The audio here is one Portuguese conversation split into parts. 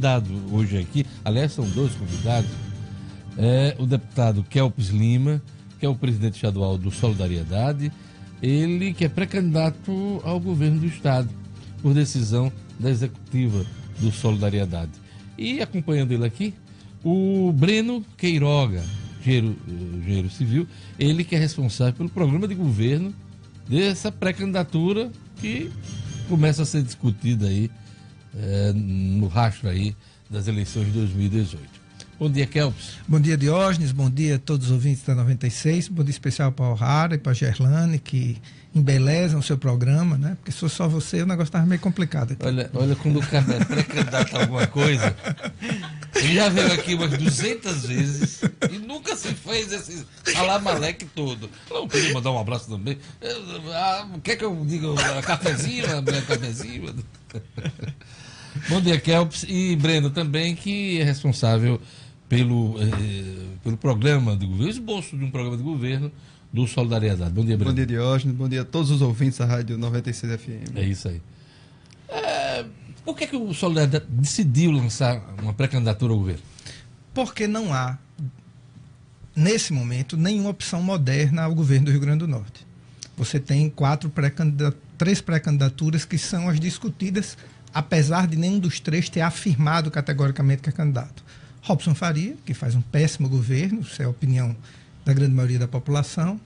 convidado hoje aqui, aliás, são dois convidados, é o deputado Kelps Lima, que é o presidente estadual do Solidariedade, ele que é pré-candidato ao governo do estado, por decisão da executiva do Solidariedade. E acompanhando ele aqui, o Breno Queiroga, engenheiro civil, ele que é responsável pelo programa de governo dessa pré-candidatura que começa a ser discutida aí no rastro aí das eleições de 2018. Bom dia, Kelps. Bom dia, Diógenes. Bom dia a todos os ouvintes da 96. Bom dia especial para o O'Hara e para a Gerlane, que embelezam o seu programa, né? Porque se fosse só você, o negócio estava meio complicado aqui. Olha, quando o cara é pré-candidato a alguma coisa, ele já veio aqui umas 200 vezes e nunca se fez esse alamaleque todo. Não, queria mandar um abraço também. Quer que eu diga cafezinho? Cafezinho? Bom dia, Kelps. E Breno também, que é responsável pelo programa de governo, esboço de um programa de governo do Solidariedade. Bom dia, Breno. Bom dia, Diógenes. Bom dia a todos os ouvintes da Rádio 96 FM. É isso aí. Por que o Solidariedade decidiu lançar uma pré-candidatura ao governo? Porque não há, nesse momento, nenhuma opção moderna ao governo do Rio Grande do Norte. Você tem três pré-candidaturas que são as discutidas, apesar de nenhum dos três ter afirmado categoricamente que é candidato. Robson Faria, que faz um péssimo governo, isso é a opinião da grande maioria da população.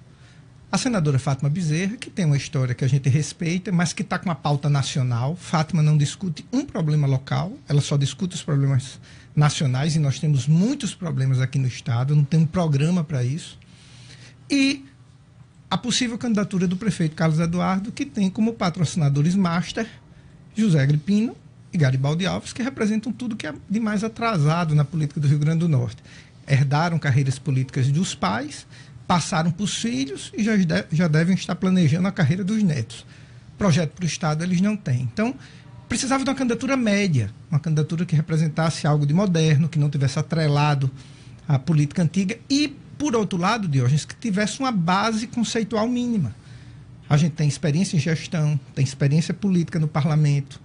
A senadora Fátima Bezerra, que tem uma história que a gente respeita, mas que está com uma pauta nacional. Fátima não discute um problema local, ela só discute os problemas nacionais, e nós temos muitos problemas aqui no estado, não tem um programa para isso. E a possível candidatura do prefeito Carlos Eduardo, que tem como patrocinadores master José Agripino e Garibaldi Alves, que representam tudo que é de mais atrasado na política do Rio Grande do Norte. Herdaram carreiras políticas dos pais, passaram para os filhos e já devem estar planejando a carreira dos netos. Projeto para o Estado eles não têm. Então, precisava de uma candidatura média, uma candidatura que representasse algo de moderno, que não tivesse atrelado à política antiga e, por outro lado, Diógenes, que tivesse uma base conceitual mínima. A gente tem experiência em gestão, tem experiência política no parlamento,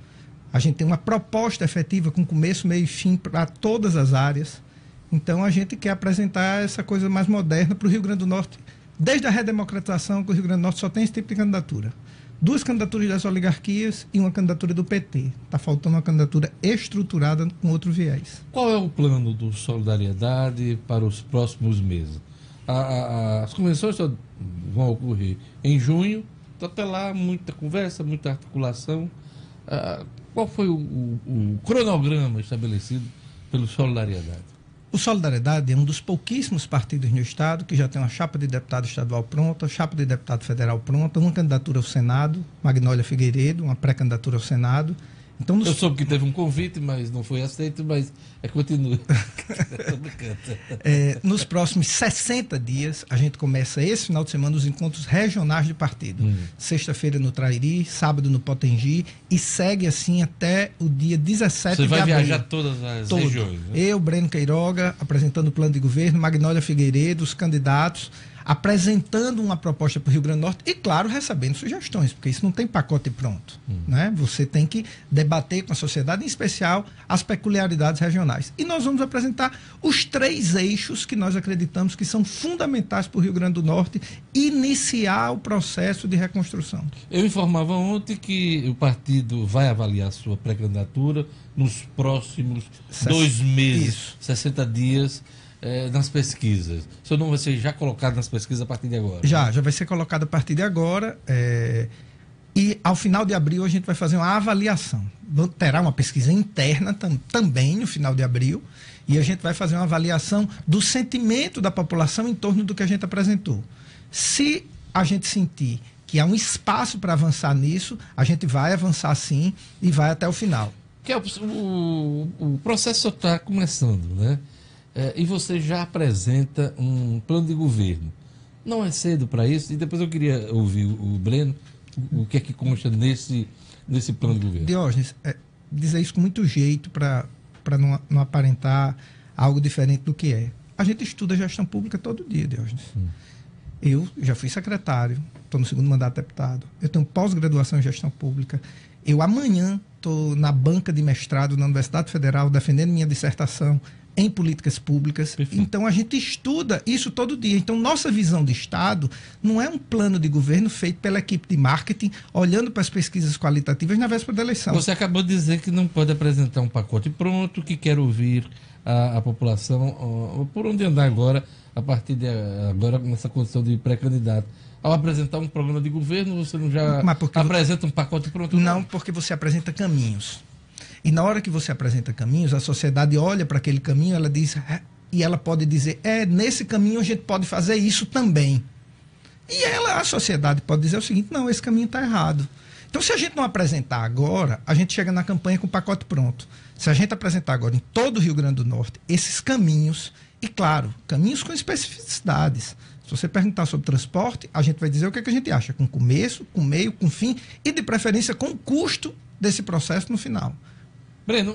a gente tem uma proposta efetiva com começo, meio e fim para todas as áreas. Então a gente quer apresentar essa coisa mais moderna para o Rio Grande do Norte, desde a redemocratização, que o Rio Grande do Norte só tem esse tipo de candidatura. 2 candidaturas das oligarquias e uma candidatura do PT. Está faltando uma candidatura estruturada com outro viés. Qual é o plano do Solidariedade para os próximos meses? As convenções só vão ocorrer em junho, então até lá muita conversa, muita articulação. Qual foi o cronograma estabelecido pelo Solidariedade? O Solidariedade é um dos pouquíssimos partidos no Estado que já tem uma chapa de deputado estadual pronta, chapa de deputado federal pronta, uma candidatura ao Senado, Magnólia Figueiredo, uma pré-candidatura ao Senado. Então, Eu soube que teve um convite, mas não foi aceito, mas continua. Nos próximos 60 dias, a gente começa esse final de semana os encontros regionais de partido. Sexta-feira no Trairi, sábado no Potengi, e segue assim até o dia 17 de abril. Você vai viajar todas as regiões, né? Eu, Breno Queiroga, apresentando o plano de governo, Magnólia Figueiredo, os candidatos, apresentando uma proposta para o Rio Grande do Norte e, claro, recebendo sugestões, porque isso não tem pacote pronto. Né? Você tem que debater com a sociedade, em especial as peculiaridades regionais. E nós vamos apresentar os 3 eixos que nós acreditamos que são fundamentais para o Rio Grande do Norte iniciar o processo de reconstrução. Eu informava ontem que o partido vai avaliar sua pré-candidatura nos próximos 2 meses, Isso. 60 dias, nas pesquisas. O senhor não vai ser já colocado nas pesquisas a partir de agora? Já vai ser colocado a partir de agora. E ao final de abril a gente vai fazer uma avaliação. Terá uma pesquisa interna também no final de abril. E a gente vai fazer uma avaliação do sentimento da população em torno do que a gente apresentou. Se a gente sentir que há um espaço para avançar nisso, a gente vai avançar sim e vai até o final. O processo só está começando, né? E você já apresenta um plano de governo. Não é cedo para isso? E depois eu queria ouvir o Breno, o que é que consta nesse plano de governo. Diógenes, dizer isso com muito jeito para não aparentar algo diferente do que é. A gente estuda gestão pública todo dia, Diógenes. Eu já fui secretário, estou no 2º mandato de deputado. Eu tenho pós-graduação em gestão pública. Eu amanhã estou na banca de mestrado na Universidade Federal defendendo minha dissertação em políticas públicas. Perfeito. Então, a gente estuda isso todo dia. Então, nossa visão de Estado não é um plano de governo feito pela equipe de marketing, olhando para as pesquisas qualitativas na véspera da eleição. Você acabou de dizer que não pode apresentar um pacote pronto, que quer ouvir a população, por onde andar agora, a partir de agora, nessa condição de pré-candidato. Ao apresentar um programa de governo, você não já apresenta um pacote pronto? Não, porque você apresenta caminhos. E na hora que você apresenta caminhos, a sociedade olha para aquele caminho, ela diz, e ela pode dizer, nesse caminho a gente pode fazer isso também. E a sociedade pode dizer o seguinte, não, esse caminho está errado. Então, se a gente não apresentar agora, a gente chega na campanha com o pacote pronto. Se a gente apresentar agora em todo o Rio Grande do Norte, esses caminhos, e claro, caminhos com especificidades. Se você perguntar sobre transporte, a gente vai dizer o que a gente acha, com começo, com meio, com fim, e de preferência com o custo desse processo no final. Breno,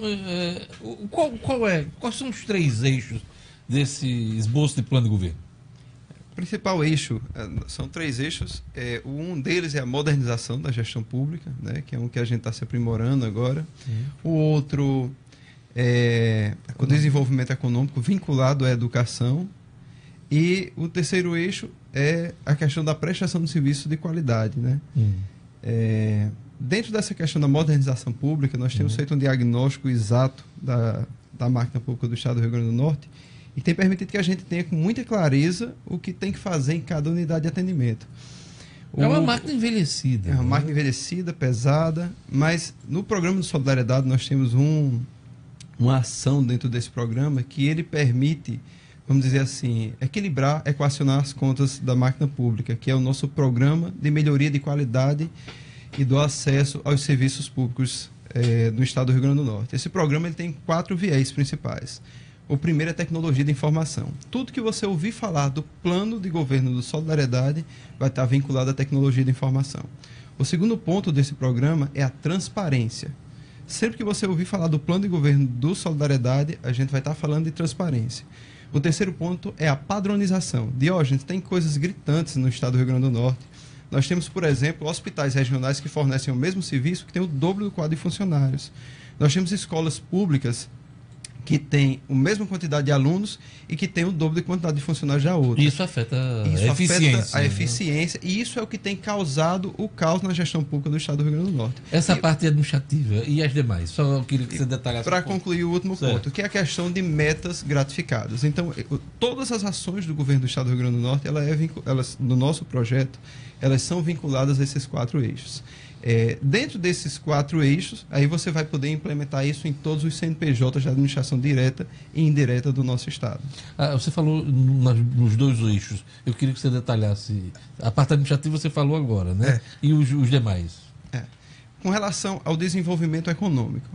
quais são os 3 eixos desse esboço de plano de governo? O principal eixo, são 3 eixos. Um deles é a modernização da gestão pública, né, que é um que a gente está se aprimorando agora. O outro é o desenvolvimento econômico vinculado à educação. E o terceiro eixo é a questão da prestação de serviço de qualidade, né? Dentro dessa questão da modernização pública, nós temos feito um diagnóstico exato da máquina pública do Estado do Rio Grande do Norte e tem permitido que a gente tenha com muita clareza o que tem que fazer em cada unidade de atendimento. É uma máquina envelhecida. É uma máquina envelhecida, pesada, mas no programa de solidariedade nós temos uma ação dentro desse programa que ele permite, vamos dizer assim, equacionar as contas da máquina pública, que é o nosso programa de melhoria de qualidade e do acesso aos serviços públicos no estado do Rio Grande do Norte. Esse programa ele tem 4 viés principais. O primeiro é tecnologia de informação. Tudo que você ouvir falar do plano de governo do Solidariedade vai estar vinculado à tecnologia de informação. O segundo ponto desse programa é a transparência. Sempre que você ouvir falar do plano de governo do Solidariedade, a gente vai estar falando de transparência. O terceiro ponto é a padronização. Diógenes, tem coisas gritantes no estado do Rio Grande do Norte. Nós temos, por exemplo, hospitais regionais que fornecem o mesmo serviço, que tem o dobro do quadro de funcionários. Nós temos escolas públicas que têm a mesma quantidade de alunos e que têm o dobro de quantidade de funcionários da outra. Isso afeta a eficiência, e isso é o que tem causado o caos na gestão pública do estado do Rio Grande do Norte. Essa parte administrativa e as demais, só eu queria que você detalhasse. Para concluir o último ponto, que é a questão de metas gratificadas. Então, todas as ações do governo do estado do Rio Grande do Norte, elas, no nosso projeto, elas são vinculadas a esses 4 eixos. Dentro desses 4 eixos, aí você vai poder implementar isso em todos os CNPJs de administração direta e indireta do nosso estado. Você falou nos 2 eixos. Eu queria que você detalhasse. A parte administrativa você falou agora, né? E os demais? Com relação ao desenvolvimento econômico,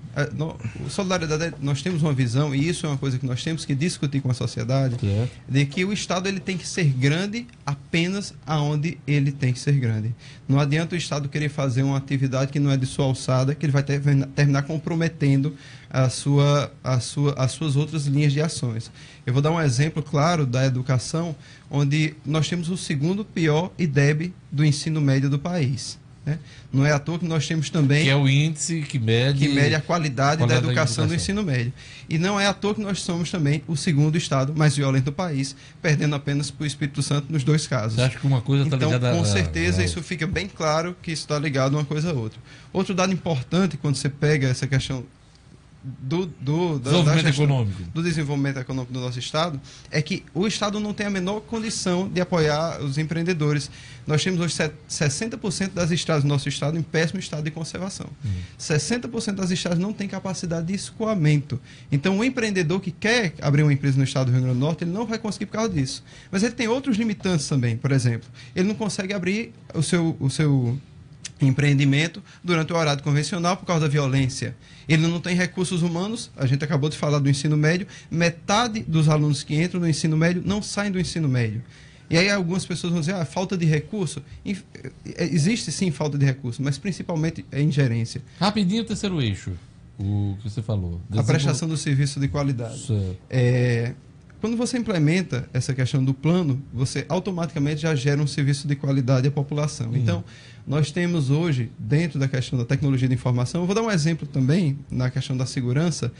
o Solidariedade, nós temos uma visão, e isso é uma coisa que nós temos que discutir com a sociedade, de que o Estado ele tem que ser grande apenas aonde ele tem que ser grande. Não adianta o Estado querer fazer uma atividade que não é de sua alçada, que ele vai terminar comprometendo as suas outras linhas de ações. Eu vou dar um exemplo claro da educação, onde nós temos o 2º pior IDEB do ensino médio do país. Não é à toa que nós temos também... Que é o índice que mede a qualidade da educação do ensino médio. E não é à toa que nós somos também o 2º estado mais violento do país, perdendo apenas para o Espírito Santo nos 2 casos. Você acha que uma coisa está ligada Então, com certeza, isso fica bem claro que isso está ligado uma coisa a outra. Outro dado importante, quando você pega essa questão do desenvolvimento econômico do nosso estado, é que o estado não tem a menor condição de apoiar os empreendedores. Nós temos hoje 60% das estradas do nosso estado em péssimo estado de conservação. 60% das estradas não têm capacidade de escoamento. Então, o empreendedor que quer abrir uma empresa no estado do Rio Grande do Norte, ele não vai conseguir por causa disso. Mas ele tem outros limitantes também. Por exemplo, ele não consegue abrir o seu empreendimento durante o horário convencional por causa da violência. Ele não tem recursos humanos, a gente acabou de falar do ensino médio, metade dos alunos que entram no ensino médio não saem do ensino médio. E aí algumas pessoas vão dizer, falta de recurso. Existe sim falta de recurso, mas principalmente é ingerência. Rapidinho o terceiro eixo, o que você falou. A prestação do serviço de qualidade. quando você implementa essa questão do plano, você automaticamente já gera um serviço de qualidade à população. Então, nós temos hoje, dentro da questão da tecnologia de informação, eu vou dar um exemplo também na questão da segurança,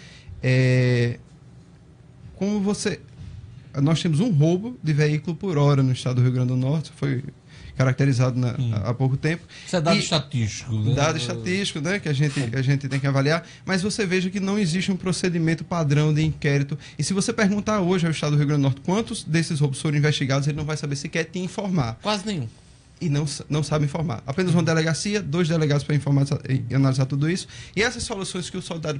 nós temos um roubo de veículo por hora no estado do Rio Grande do Norte, foi caracterizado há pouco tempo. Isso é dado estatístico, né? Dado estatístico, né? Que a gente tem que avaliar. Mas você veja que não existe um procedimento padrão de inquérito. E se você perguntar hoje ao estado do Rio Grande do Norte quantos desses roubos foram investigados, ele não vai saber sequer te informar. Quase nenhum. E não sabe informar. Apenas uma delegacia, 2 delegados para informar e analisar tudo isso. E essas soluções que o Solidariedade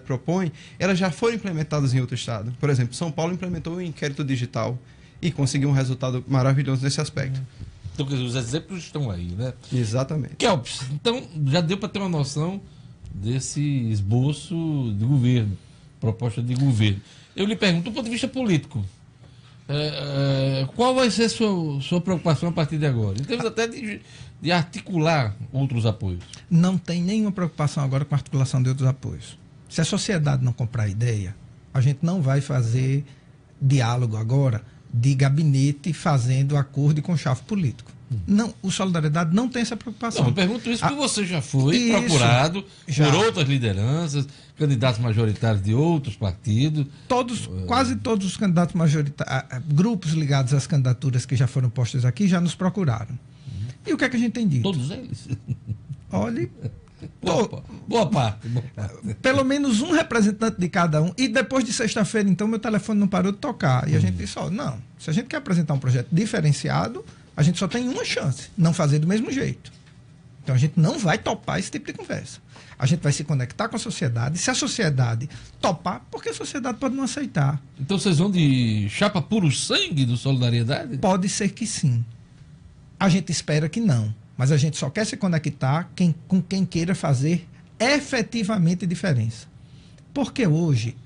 propõe, elas já foram implementadas em outro estado. Por exemplo, São Paulo implementou o inquérito digital e conseguiu um resultado maravilhoso nesse aspecto. Então, quer dizer, os exemplos estão aí, né? Exatamente. Kelps, então já deu para ter uma noção desse esboço de governo, proposta de governo. Eu lhe pergunto, do ponto de vista político, qual vai ser sua preocupação a partir de agora? Em termos até de articular outros apoios. Não tem nenhuma preocupação agora com a articulação de outros apoios. Se a sociedade não comprar ideia, a gente não vai fazer diálogo agora de gabinete fazendo acordo com chave político. Não, o Solidariedade não tem essa preocupação. Não, eu pergunto isso porque você já foi procurado por outras lideranças, candidatos majoritários de outros partidos. Quase todos os candidatos majoritários, grupos ligados às candidaturas que já foram postas aqui, já nos procuraram. E o que é que a gente tem dito? Todos eles? Olhe... Boa parte. Pelo menos um representante de cada um. E depois de sexta-feira, então, meu telefone não parou de tocar. E a gente disse, não, se a gente quer apresentar um projeto diferenciado, a gente só tem uma chance, não fazer do mesmo jeito. Então a gente não vai topar esse tipo de conversa. A gente vai se conectar com a sociedade. Se a sociedade topar, porque a sociedade pode não aceitar. Então vocês vão de chapa puro sangue do Solidariedade? Pode ser que sim. A gente espera que não. Mas a gente só quer se conectar com quem queira fazer efetivamente diferença. Porque hoje,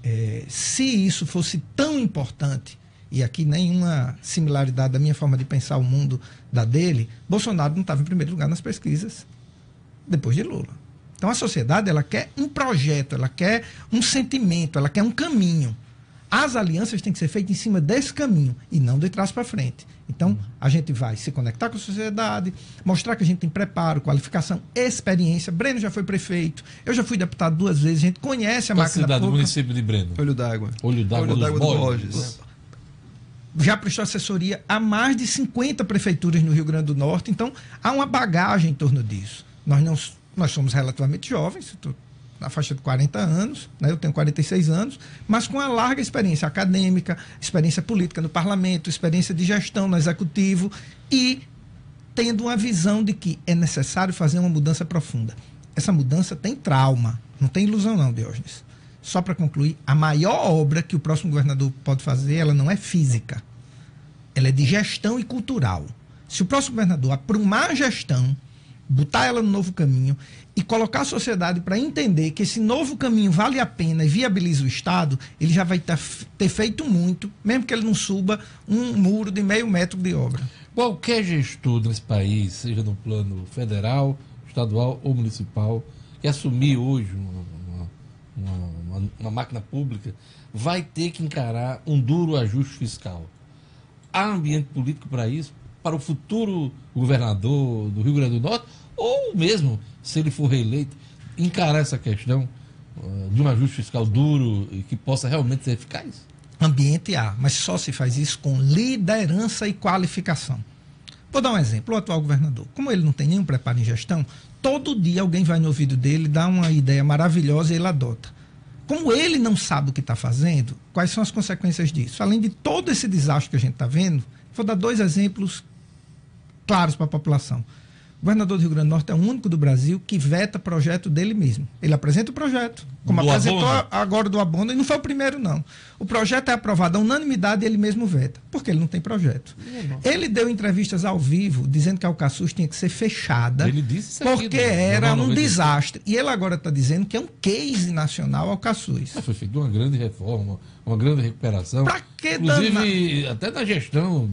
se isso fosse tão importante, e aqui nenhuma similaridade da minha forma de pensar o mundo da dele, Bolsonaro não estava em primeiro lugar nas pesquisas depois de Lula. Então a sociedade, ela quer um projeto, ela quer um sentimento, ela quer um caminho. As alianças têm que ser feitas em cima desse caminho e não de trás para frente. Então, a gente vai se conectar com a sociedade, mostrar que a gente tem preparo, qualificação, experiência. Breno já foi prefeito, eu já fui deputado 2 vezes, a gente conhece a máquina pública. Do município de Breno? Olho d'Água. Olho d'Água do Borges. Já prestou assessoria a mais de 50 prefeituras no Rio Grande do Norte, então há uma bagagem em torno disso. Nós somos relativamente jovens, estou na faixa de 40 anos, né? Eu tenho 46 anos, mas com uma larga experiência acadêmica, experiência política no parlamento, experiência de gestão no executivo e tendo uma visão de que é necessário fazer uma mudança profunda. Essa mudança tem trauma, não tem ilusão não, Diógenes. Só para concluir, a maior obra que o próximo governador pode fazer, ela não é física, ela é de gestão e cultural. Se o próximo governador aprumar a gestão, botar ela no novo caminho e colocar a sociedade para entender que esse novo caminho vale a pena e viabiliza o Estado, ele já vai ter feito muito, mesmo que ele não suba um muro de 0,5 metro de obra. Qualquer gestor nesse país, seja no plano federal, estadual ou municipal, que assumir hoje uma máquina pública, vai ter que encarar um duro ajuste fiscal. Há ambiente político para isso? Para o futuro governador do Rio Grande do Norte, ou mesmo, se ele for reeleito, encarar essa questão de um ajuste fiscal duro e que possa realmente ser eficaz? Ambiente há, mas só se faz isso com liderança e qualificação. Vou dar um exemplo, o atual governador. Como ele não tem nenhum preparo em gestão, todo dia alguém vai no ouvido dele, dá uma ideia maravilhosa e ele adota. Como ele não sabe o que está fazendo, quais são as consequências disso? Além de todo esse desastre que a gente está vendo, vou dar 2 exemplos claros para a população. O governador do Rio Grande do Norte é o único do Brasil que veta projeto dele mesmo. Ele apresenta o projeto, como apresentou agora do Abono, e não foi o primeiro, não. O projeto é aprovado à unanimidade e ele mesmo veta, porque ele não tem projeto. Ele deu entrevistas ao vivo dizendo que a Alcaçuz tinha que ser fechada, ele disse isso aqui, porque era um desastre. E ele agora está dizendo que é um case nacional Alcaçuz. Mas foi feita uma grande reforma, uma grande recuperação. Pra que inclusive, até na gestão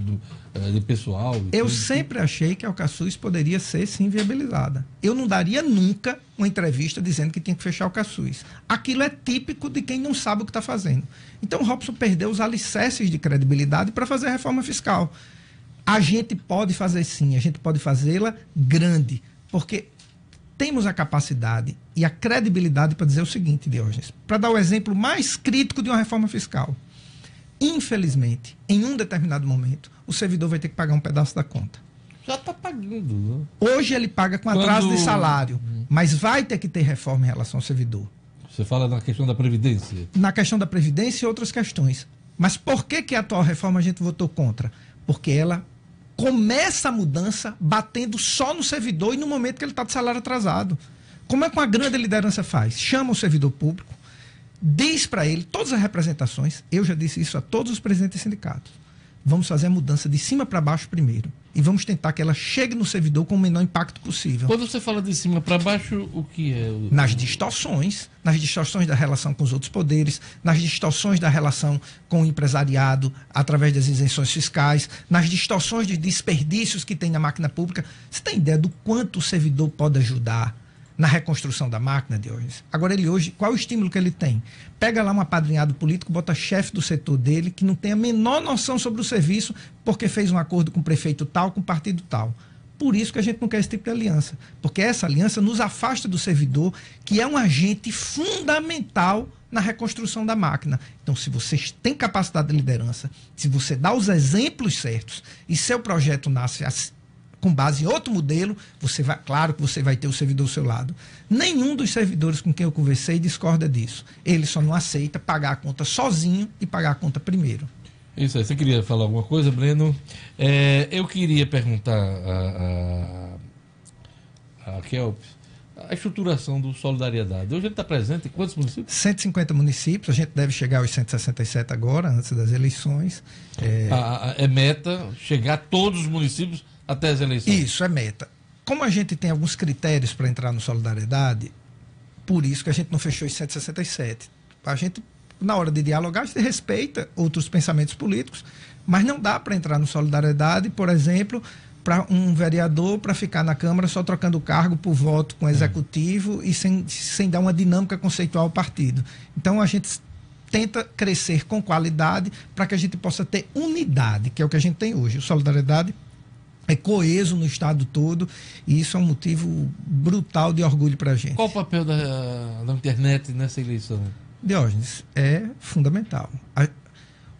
de pessoal. Eu sempre achei que a Alcaçuz poderia ser, sim, viabilizada. Eu não daria nunca uma entrevista dizendo que tinha que fechar o Alcaçuz. Aquilo é típico de quem não sabe o que está fazendo. Então, o Robson perdeu os alicerces de credibilidade para fazer a reforma fiscal. A gente pode fazer, sim, a gente pode fazê-la grande, porque temos a capacidade e a credibilidade para dizer o seguinte, Diógenes, para dar o exemplo mais crítico de uma reforma fiscal. Infelizmente, em um determinado momento, o servidor vai ter que pagar um pedaço da conta. Já está pagando. Né? Hoje ele paga com atraso de salário, mas vai ter que ter reforma em relação ao servidor. Você fala na questão da Previdência. Na questão da Previdência e outras questões. Mas por que a atual reforma a gente votou contra? Porque ela começa a mudança batendo só no servidor e no momento que ele está de salário atrasado. Como é que uma grande liderança faz? Chama o servidor público, diz para ele todas as representações, eu já disse isso a todos os presidentes de sindicatos, vamos fazer a mudança de cima para baixo primeiro e vamos tentar que ela chegue no servidor com o menor impacto possível. Quando você fala de cima para baixo, o que é? Nas distorções da relação com os outros poderes, nas distorções da relação com o empresariado através das isenções fiscais, nas distorções de desperdícios que tem na máquina pública. Você tem ideia do quanto o servidor pode ajudar na reconstrução da máquina de hoje? Agora, ele hoje, qual é o estímulo que ele tem? Pega lá um apadrinhado político, bota chefe do setor dele, que não tem a menor noção sobre o serviço, porque fez um acordo com o prefeito tal, com o partido tal. Por isso que a gente não quer esse tipo de aliança. Porque essa aliança nos afasta do servidor, que é um agente fundamental na reconstrução da máquina. Então, se vocês têm capacidade de liderança, se você dá os exemplos certos e seu projeto nasce com base em outro modelo, claro que você vai ter o servidor ao seu lado. Nenhum dos servidores com quem eu conversei discorda disso. Ele só não aceita pagar a conta sozinho e pagar a conta primeiro. Isso aí. Você queria falar alguma coisa, Breno? Eu queria perguntar a Kelp a estruturação do Solidariedade. Hoje ele está presente em quantos municípios? 150 municípios, a gente deve chegar aos 167 agora, antes das eleições. É meta chegar a todos os municípios até as eleições? Isso, é meta. Como a gente tem alguns critérios para entrar no Solidariedade, por isso que a gente não fechou os 167. A gente, na hora de dialogar, a gente respeita outros pensamentos políticos, mas não dá para entrar no Solidariedade, por exemplo, para um vereador para ficar na Câmara só trocando cargo por voto com o Executivo e sem dar uma dinâmica conceitual ao partido. Então, a gente tenta crescer com qualidade para que a gente possa ter unidade, que é o que a gente tem hoje. O Solidariedade é coeso no estado todo e isso é um motivo brutal de orgulho para a gente. Qual o papel da internet nessa eleição? Diógenes, é fundamental.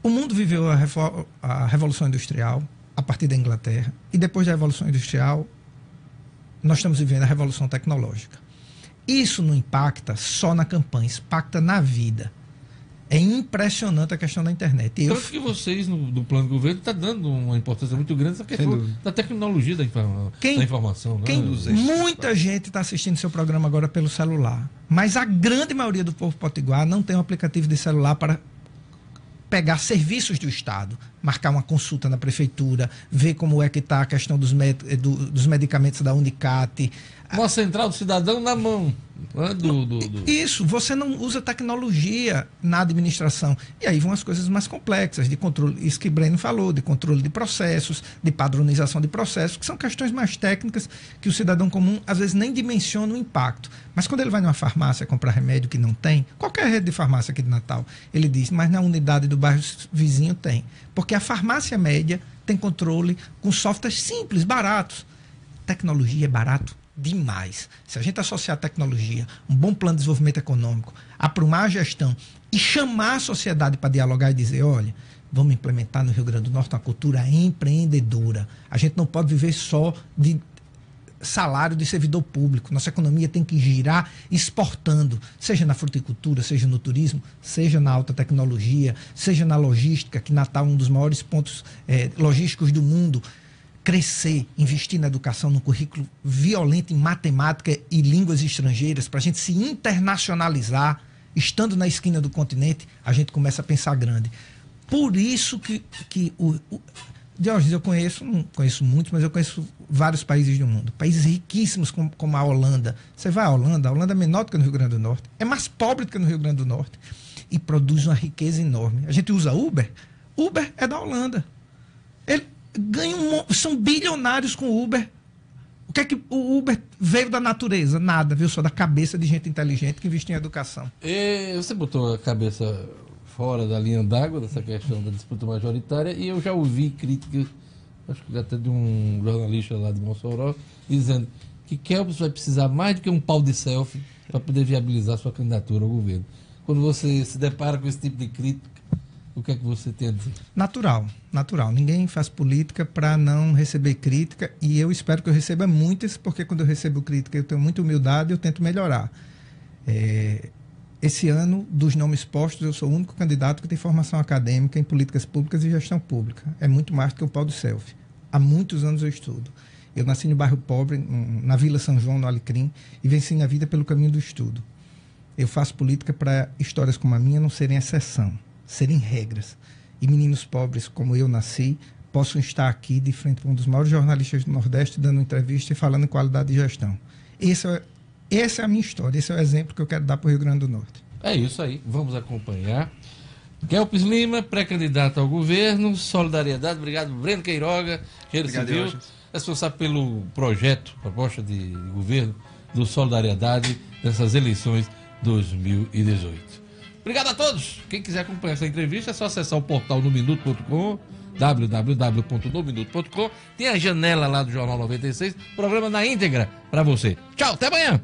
O mundo viveu a Revolução Industrial a partir da Inglaterra e depois da Revolução Industrial nós estamos vivendo a Revolução Tecnológica. Isso não impacta só na campanha, isso impacta na vida. É impressionante a questão da internet. Tanto que vocês, no plano do governo, está dando uma importância muito grande essa questão da tecnologia da informação. Muita gente está assistindo seu programa agora pelo celular, mas a grande maioria do povo potiguar não tem um aplicativo de celular para pegar serviços do Estado, marcar uma consulta na prefeitura, ver como é que está a questão dos medicamentos da Unicat. Uma central do cidadão na mão. Isso, você não usa tecnologia na administração. E aí vão as coisas mais complexas, de controle, isso que Breno falou, de controle de processos, de padronização de processos, que são questões mais técnicas que o cidadão comum às vezes nem dimensiona o impacto. Mas quando ele vai numa farmácia comprar remédio que não tem, qualquer rede de farmácia aqui de Natal, ele diz, mas na unidade do bairro vizinho tem. Porque a farmácia média tem controle com softwares simples, baratos. Tecnologia é barato demais. Se a gente associar a tecnologia, um bom plano de desenvolvimento econômico, aprumar a gestão e chamar a sociedade para dialogar e dizer, olha, vamos implementar no Rio Grande do Norte uma cultura empreendedora. A gente não pode viver só de salário de servidor público. Nossa economia tem que girar exportando, seja na fruticultura, seja no turismo, seja na alta tecnologia, seja na logística, que Natal é um dos maiores pontos logísticos do mundo. Crescer, investir na educação, no currículo violento em matemática e línguas estrangeiras, para a gente se internacionalizar, estando na esquina do continente, a gente começa a pensar grande. Por isso que Diógenes, não conheço muitos, mas eu conheço vários países do mundo. Países riquíssimos como a Holanda. Você vai à Holanda, a Holanda é menor do que no Rio Grande do Norte, é mais pobre do que no Rio Grande do Norte e produz uma riqueza enorme. A gente usa Uber. Uber é da Holanda. são bilionários com o Uber. O que é que o Uber veio da natureza? Nada, viu? Só da cabeça de gente inteligente que investiu em educação. E você botou a cabeça fora da linha d'água dessa questão da disputa majoritária, e eu já ouvi críticas, acho que até de um jornalista lá de Mossoró, dizendo que Kelps vai precisar mais do que um pau de selfie para poder viabilizar sua candidatura ao governo. Quando você se depara com esse tipo de crítica, o que é que você tem a dizer? Natural. Ninguém faz política para não receber crítica, e eu espero que eu receba muitas, porque quando eu recebo crítica eu tenho muita humildade e eu tento melhorar. Esse ano, dos nomes postos, eu sou o único candidato que tem formação acadêmica em políticas públicas e gestão pública. É muito mais do que o pau do selfie. Há muitos anos eu estudo. Eu nasci no bairro pobre, na Vila São João, no Alecrim, e venci na vida pelo caminho do estudo. Eu faço política para histórias como a minha não serem exceção, serem regras. E meninos pobres, como eu nasci, possam estar aqui de frente a um dos maiores jornalistas do Nordeste, dando entrevista e falando em qualidade de gestão. Essa é a minha história, esse é o exemplo que eu quero dar para o Rio Grande do Norte. É isso aí, vamos acompanhar. Kelps Lima, pré-candidato ao governo, Solidariedade. Obrigado, Breno Queiroga, engenheiro civil, responsável pelo projeto, proposta de governo do Solidariedade nessas eleições 2018. Obrigado a todos. Quem quiser acompanhar essa entrevista é só acessar o portal nominuto.com, www.nominuto.com. Tem a janela lá do Jornal 96, programa na íntegra para você. Tchau, até amanhã.